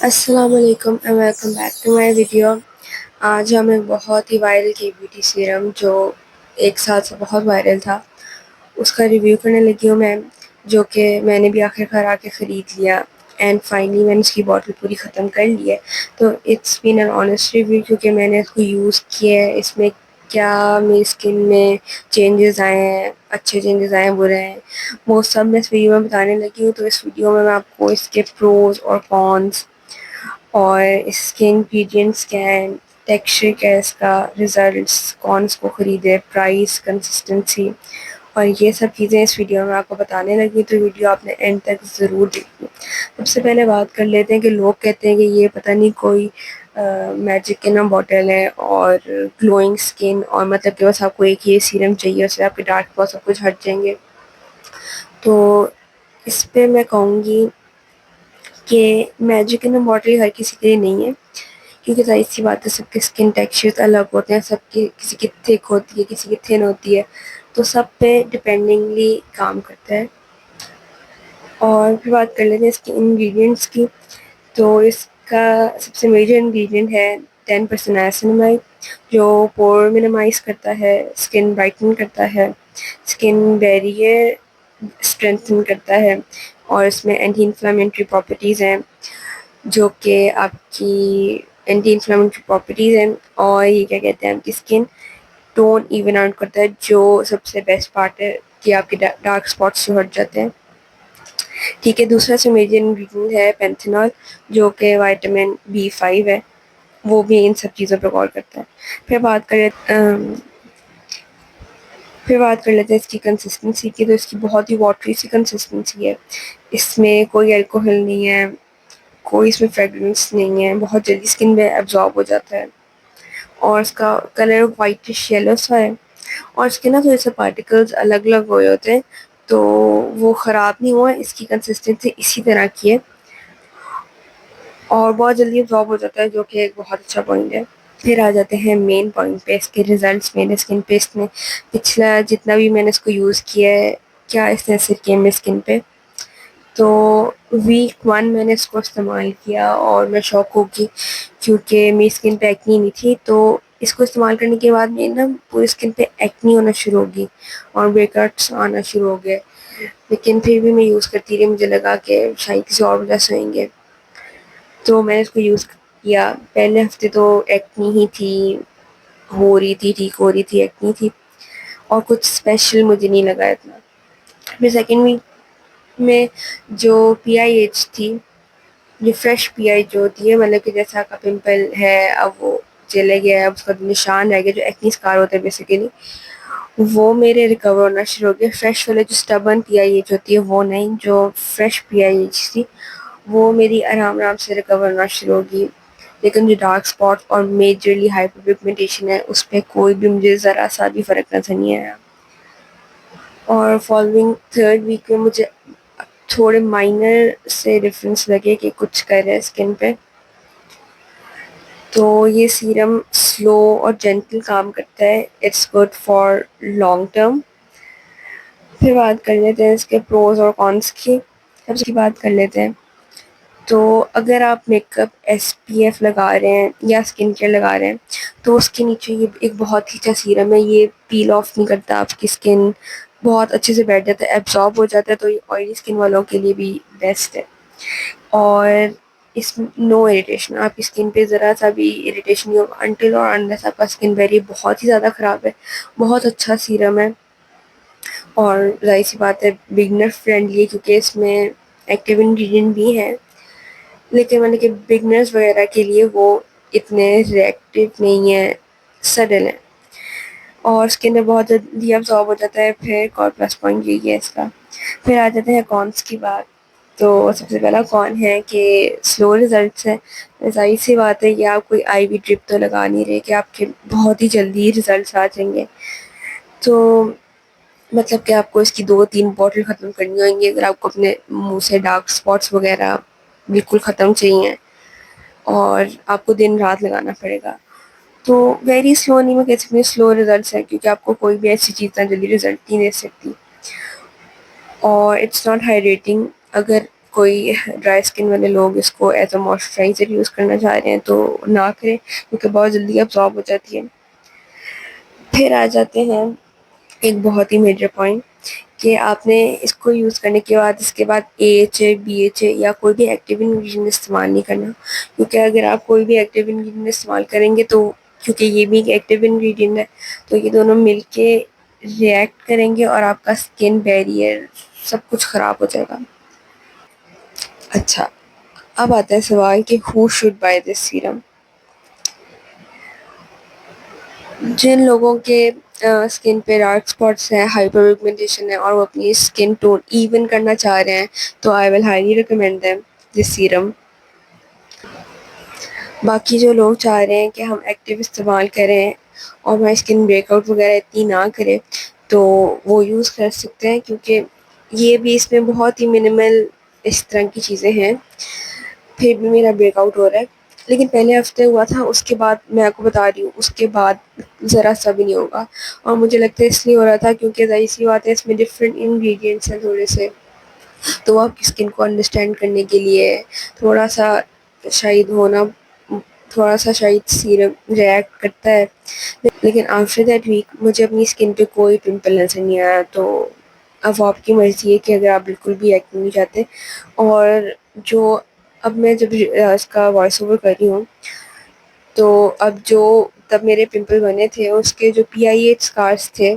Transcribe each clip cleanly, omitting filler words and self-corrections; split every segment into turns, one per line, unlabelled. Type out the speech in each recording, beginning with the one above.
अस्सलामुअलैकुम and welcome back to my video. आज हम एक बहुत ही वायरल की ब्यूटी सीरम जो एक साल से बहुत वायरल था उसका रिव्यू करने लगी हूँ मैं, जो कि मैंने भी आखिरकार आके ख़रीद लिया एंड फाइनली मैंने इसकी बॉटल पूरी ख़त्म कर ली है। तो it's been an honest review क्योंकि मैंने इसको यूज़ किया है, इसमें क्या मेरी स्किन में चेंजेस आए हैं, अच्छे चेंजेस आए हैं, बुरे हैं, वो सब मैं इस वीडियो में बताने लगी हूँ। तो इस वीडियो में मैं आपको इसके प्रोज और कॉन्स और इसके इंग्रेडिएंट्स क्या हैं, टेक्सचर क्या है इसका, रिजल्ट्स, कौन इसको ख़रीदे, प्राइस, कंसिस्टेंसी और ये सब चीज़ें इस वीडियो में आपको बताने लगी। तो वीडियो आपने एंड तक ज़रूर देखनी। सबसे पहले बात कर लेते हैं कि लोग कहते हैं कि ये पता नहीं कोई मैजिक की ना बॉटल है और ग्लोइंग स्किन, और मतलब कि बस आपको एक ये सीरम चाहिए उससे आपके डार्क स्पॉट सब कुछ हट जाएंगे। तो इस पे मैं कहूँगी कि मैजिक इन अ बॉटल हर किसी के लिए नहीं है, क्योंकि ज़ाहिर सी बात है सबके स्किन टेक्सचर्स अलग होते हैं, सबकी किसी की थिक होती है, किसी की थिन होती है, तो सब पे डिपेंडिंगली काम करता है। और फिर बात कर लेते हैं इसके इंग्रेडिएंट्स की। तो इसका सबसे मेजर इंग्रेडिएंट है 10% नाइसिनामाइड, जो पोर मिनिमाइज करता है, स्किन ब्राइटन करता है, स्किन बैरियर स्ट्रेंथन करता है, और इसमें एंटी इन्फ्लेमेटरी प्रॉपर्टीज़ हैं जो कि आपकी एंटी इन्फ्लेमेटरी प्रॉपर्टीज़ हैं। और ये क्या कहते हैं, आपकी स्किन टोन इवन आउट करता है, जो सबसे बेस्ट पार्ट है कि आपके डार्क स्पॉट्स जो हट जाते हैं। ठीक है, दूसरा से मेजर इंग्रेडिएंट है पेंथेनॉल, जो कि विटामिन B5 है, वो भी इन सब चीज़ों पर गौर करता है। फिर बात करें फिर बात कर लेते हैं इसकी कंसिस्टेंसी की। तो इसकी बहुत ही वाटरी सी कंसिस्टेंसी है, इसमें कोई अल्कोहल नहीं है, कोई इसमें फ्रेगरेंस नहीं है, बहुत जल्दी स्किन में एब्जॉर्ब हो जाता है, और इसका कलर वाइटिश येलो सा है, और इसके ना थोड़े से पार्टिकल्स अलग अलग हुए होते हैं, तो वो ख़राब नहीं हुआ। इसकी कंसिस्टेंसी इसी तरह की है और बहुत जल्दी एब्जॉर्ब हो जाता है, जो कि एक बहुत अच्छा पॉइंट है। फिर आ जाते हैं मेन पॉइंट पे, इसके रिजल्ट्स मेरे स्किन पे। इसने पिछला जितना भी मैंने इसको यूज़ किया है, क्या इसने असर किया मेरी स्किन पे। तो वीक 1 मैंने इसको इस्तेमाल किया और मैं शॉक हो गई, क्योंकि मेरी स्किन पे एक्नी नहीं थी। तो इसको इस्तेमाल करने के बाद मेरी ना पूरी स्किन पे एक्नी होना शुरू हो गई और ब्रेकआउट्स आना शुरू हो गए, लेकिन फिर भी मैं यूज़ करती रही, मुझे लगा कि शायद किसी और वजह से होंगे। तो मैंने इसको यूज़ किया, पहले हफ्ते तो एक्नी ही थी, हो रही थी, ठीक हो रही थी, एक्नी थी, और कुछ स्पेशल मुझे नहीं लगा इतना। फिर सेकेंड वीक में जो PIH थी, ये फ्रेश PI जो होती है, मतलब कि जैसा आपका पिंपल है अब वो चले गया है, अब उसका निशान रह गया, जो एक्नी स्कार होता है बेसिकली, वो मेरे रिकवर होना शुरू हो गया। फ्रेश वाले जो स्टबन PIH होती है वो नहीं, जो फ्रेश PIH थी वो मेरी आराम आराम से रिकवर होना शुरू होगी। लेकिन जो डार्क स्पॉट और मेजरली हाइपर पिगमेंटेशन है, उस पर कोई भी मुझे ज़रा सा भी फ़र्क नज़र नहीं आया। और फॉलोइंग थर्ड वीक में मुझे थोड़े माइनर से डिफरेंस लगे कि कुछ कर रहा है स्किन पे। तो ये सीरम स्लो और जेंटल काम करता है, it's good for long term. फिर बात कर लेते हैं इसके प्रोज और कॉन्स की। सबसे बात कर लेते हैं, तो अगर आप मेकअप SPF लगा रहे हैं या स्किन केयर लगा रहे हैं, तो उसके नीचे ये एक बहुत ही अच्छा सीरम है, ये पील ऑफ नहीं करता, आपकी स्किन बहुत अच्छे से बैठ जाता है, एब्जॉर्ब हो जाता है, तो ये ऑयली स्किन वालों के लिए भी बेस्ट है। और इस नो इरिटेशन, आपकी स्किन पे ज़रा सा भी इरिटेशन नहीं होगा अनटिल और अनलेस आपका स्किन वेरी बहुत ही ज़्यादा ख़राब है। बहुत अच्छा सीरम है और ज़ाहिर सी बात है बिगनर फ्रेंडली है, क्योंकि इसमें एक्टिव इंग्रेडिएंट भी हैं, लेकिन मैंने कि बिगनर्स वगैरह के लिए वो इतने रिएक्टिव नहीं है, सडल है, और स्किन में बहुत जल्दी अब्जॉर्ब हो जाता है। फिर एक और प्लस पॉइंट यही है इसका। फिर आ जाते हैं कॉन्स की बात। तो सबसे पहला कॉन है कि स्लो रिजल्ट्स है। ज़ाहिर सी बात है कि आप कोई IV ड्रिप तो लगा नहीं रहे कि आपके बहुत ही जल्दी रिजल्ट्स आ जाएंगे। तो मतलब कि आपको इसकी 2-3 बॉटल ख़त्म करनी होंगी अगर आपको अपने मुंह से डार्क स्पॉट्स वगैरह बिल्कुल ख़त्म चाहिए, और आपको दिन रात लगाना पड़ेगा। तो वेरी स्लो नहीं मैं कह सकती, स्लो रिजल्ट्स है, क्योंकि आपको कोई भी ऐसी चीज़ ना जल्दी रिजल्ट नहीं दे सकती। और इट्स नॉट हाइड्रेटिंग, अगर कोई ड्राई स्किन वाले लोग इसको एज अ मॉइस्चराइज़र यूज़ करना चाह रहे हैं तो ना करें, क्योंकि बहुत जल्दी अब्ज़ॉर्ब हो जाती है। फिर आ जाते हैं एक बहुत ही मेजर पॉइंट कि आपने इसको यूज़ करने के बाद इसके बाद AHA, BHA या कोई भी एक्टिव इंग्रेडिएंट इस्तेमाल नहीं करना, क्योंकि अगर आप कोई भी एक्टिव इंग्रेडिएंट इस्तेमाल करेंगे तो क्योंकि ये भी एक एक्टिव इंग्रेडिएंट है तो ये दोनों मिलके रिएक्ट करेंगे और आपका स्किन बैरियर सब कुछ ख़राब हो जाएगा। अच्छा, अब आता है सवाल कि who should buy this serum. जिन लोगों के स्किन पे डार्क स्पॉट्स हैं, हाइपर पिगमेंटेशन है और वो अपनी स्किन टोन इवन करना चाह रहे हैं तो I will highly recommend them this serum. बाकी जो लोग चाह रहे हैं कि हम एक्टिव इस्तेमाल करें और हमारी स्किन ब्रेकआउट वगैरह इतनी ना करे तो वो यूज़ कर सकते हैं, क्योंकि ये भी इसमें बहुत ही मिनिमल इस तरह की चीज़ें हैं। फिर भी मेरा ब्रेकआउट हो रहा है, लेकिन पहले हफ्ते हुआ था, उसके बाद मैं आपको बता रही हूँ उसके बाद ज़रा सा भी नहीं होगा। और मुझे लगता है इसलिए हो रहा था क्योंकि ज़ाहिर सी बात है इसमें डिफरेंट इंग्रेडिएंट्स हैं थोड़े से, तो वो आपकी स्किन को अंडरस्टैंड करने के लिए थोड़ा सा शायद होना थोड़ा सा शायद सीरम रिएक्ट करता है। लेकिन आफ्टर दैट वीक मुझे अपनी स्किन पे कोई पिंपल नज़र नहीं आया। तो अब वो आपकी मर्ज़ी है कि अगर आप बिल्कुल भी एक्ने नहीं चाहते। और जो अब मैं जब इसका वॉइस ओवर कर रही हूँ तो अब जो तब मेरे पिंपल बने थे उसके जो PIH स्कार्स थे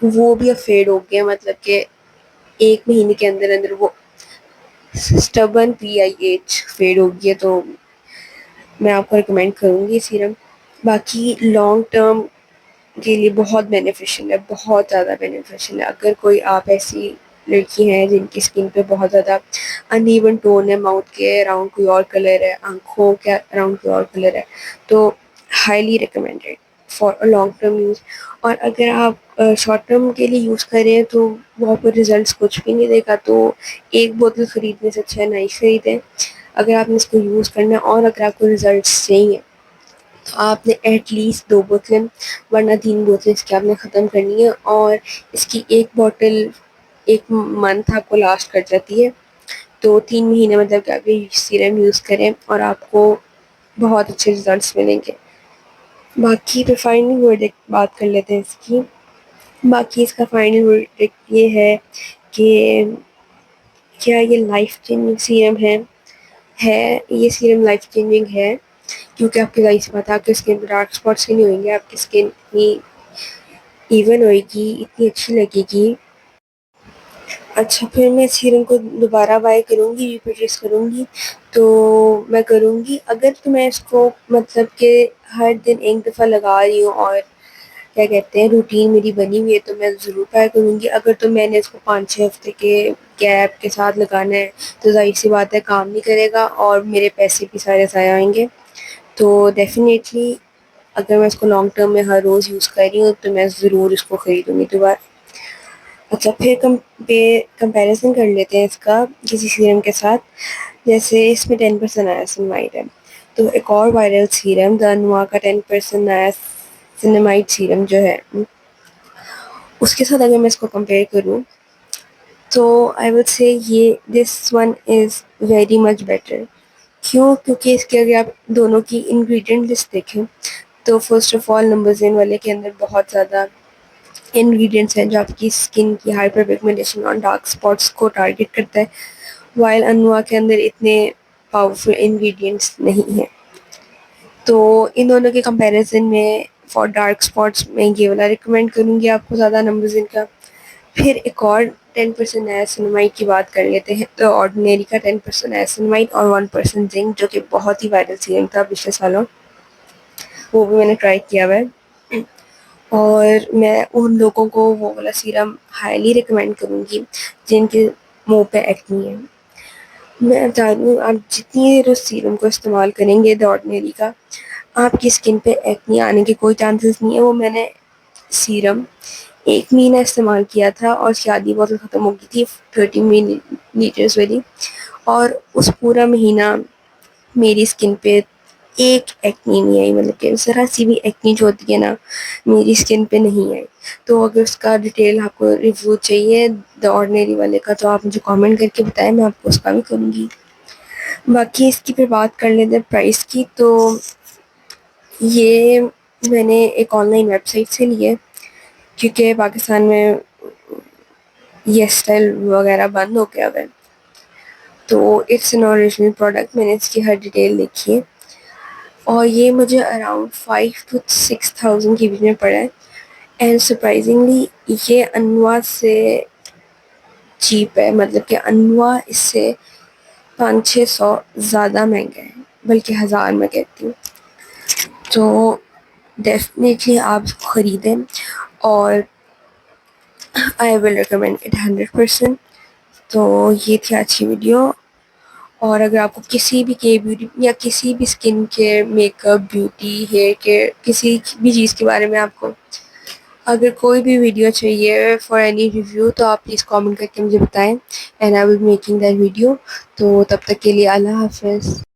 वो भी अब फेड हो गए, मतलब कि 1 महीने के अंदर-अंदर वो स्टबर्न PIH फेड हो गई है। तो मैं आपको रिकमेंड करूँगी सीरम। बाकी लॉन्ग टर्म के लिए बहुत बेनिफिशियल है, बहुत ज़्यादा बेनिफिशियल है। अगर कोई आप ऐसी लड़की हैं जिनकी स्किन पे बहुत ज़्यादा अनइवन टोन है, माउथ के अराउंड कोई और कलर है, आँखों के अराउंड कोई और कलर है, तो highly recommended for a long term use. और अगर आप शॉर्ट टर्म के लिए यूज़ कर रहे हैं तो वहाँ पर रिज़ल्ट्स कुछ भी नहीं देगा, तो एक बोतल ख़रीदने से अच्छा है ना ही ख़रीदें अगर आपने इसको यूज़ करना है। और अगर आपको रिज़ल्ट्स चाहिए तो आपने एटलीस्ट 2 बोतलें वरना 3 बोतलें इसकी आपने ख़त्म करनी है। और इसकी एक बॉटल 1 मंथ आपको लास्ट कर जाती है, तो 3 महीने मतलब कि आप ये सीरम यूज़ करें और आपको बहुत अच्छे रिज़ल्ट्स मिलेंगे। बाकी फिर फाइनल वर्डिक्ट बात कर लेते हैं इसकी। बाकी इसका फाइनल वर्डिक्ट ये है कि क्या ये लाइफ चेंजिंग सीरम है, ये सीरम लाइफ चेंजिंग है, क्योंकि आपकी ज़ाहिर सी बात है आपकी स्किन पे डार्क स्पॉट्स ही नहीं होंगे, आपकी स्किन इतनी इवन होएगी, इतनी अच्छी लगेगी। अच्छा, फिर मैं इस सीरम को दोबारा बाय करूँगी, रीपरचेज़ करूँगी तो मैं करूँगी अगर तो मैं इसको मतलब कि हर दिन एक दफ़ा लगा रही हूँ और क्या कहते हैं रूटीन मेरी बनी हुई है तो मैं ज़रूर बाय करूँगी। अगर तो मैंने इसको 5-6 हफ़्ते के गैप के साथ लगाना है तो ज़ाहिर-सी बात है काम नहीं करेगा और मेरे पैसे भी सारे ज़ाया होंगे। तो डेफ़िनेटली अगर मैं इसको लॉन्ग टर्म में हर रोज़ यूज़ कर रही हूँ तो मैं ज़रूर इसको खरीदूँगी दोबारा। अच्छा, फिर कंपैरिज़न कर लेते हैं इसका किसी सीरम के साथ। जैसे इसमें 10% नायासिनमाइड है, तो एक और वायरल सीरम दानुआ का 10% नायासिनमाइड सीरम जो है उसके साथ अगर मैं इसको कंपेयर करूँ तो आई वुड से ये this one is very much better. क्यों? क्योंकि इसके अगर आप दोनों की इंग्रेडिएंट लिस्ट देखें तो फर्स्ट ऑफ ऑल नंबर ज़ेन वाले के अंदर बहुत ज़्यादा इंग्रेडिएंट्स हैं जो आपकी स्किन की हाइपर पिगमेंटेशन और डार्क स्पॉट्स को टारगेट करता है, व्हाइल अनवा के अंदर इतने पावरफुल इंग्रेडिएंट्स नहीं हैं। तो इन दोनों के कंपैरिजन में फॉर डार्क स्पॉट्स मैं ये वाला रिकमेंड करूँगी आपको ज़्यादा नंबर्स इनका। फिर एक और 10% नायासिनमाइड की बात कर लेते हैं तो ऑर्डिनरी का 10% नायासिनमाइड और 1% जिंक जो कि बहुत ही वायरल सीरम था पिछले सालों, वो भी मैंने ट्राई किया हुआ है। और मैं उन लोगों को वो वाला सीरम हाईली रिकमेंड करूँगी जिनके मुँह पे एक्ने है। मैं बता रही हूँ आप जितनी देर उस सीरम को इस्तेमाल करेंगे द ऑर्डिनरी का, आपकी स्किन पे एक्ने आने के कोई चांसेस नहीं है। वो मैंने सीरम 1 महीना इस्तेमाल किया था और उसकी आधी बोतल ख़त्म हो गई थी 30 मिलीलीटर्स वाली, और उस पूरा महीना मेरी स्किन पे एक एक्नी नहीं आई, मतलब कि ज़रा सी भी एक्नी जो होती है ना मेरी स्किन पे नहीं आई। तो अगर उसका डिटेल आपको रिव्यू चाहिए द ऑर्डिनरी वाले का तो आप मुझे कमेंट करके बताएं, मैं आपको उसका भी करूँगी। बाकी इसकी फिर बात कर लेते हैं प्राइस की। तो ये मैंने एक ऑनलाइन वेबसाइट से ली है क्योंकि पाकिस्तान में ये स्टाइल वगैरह बंद हो गया है। तो इट्स एन ओरिजिनल प्रोडक्ट, मैंने इसकी हर डिटेल देखी है और ये मुझे अराउंड 5 to 6 thousand के बीच में पड़ा है। एंड सरप्राइजिंगली ये अनवा से चीप है, मतलब कि अनवा इससे 500-600 ज़्यादा महंगा है, बल्कि 1000 मैं कहती हूँ। तो डेफिनेटली आप ख़रीदें और आई विल रिकमेंड इट 100%। तो ये थी आज की वीडियो। और अगर आपको किसी भी के ब्यूटी या किसी भी skin care, makeup, beauty, hair care, किसी भी चीज़ के बारे में आपको अगर कोई भी वीडियो चाहिए फॉर एनी रिव्यू तो आप प्लीज़ कमेंट करके मुझे बताएं and I will making that video. तो तब तक के लिए अल्लाह हाफ़िज़।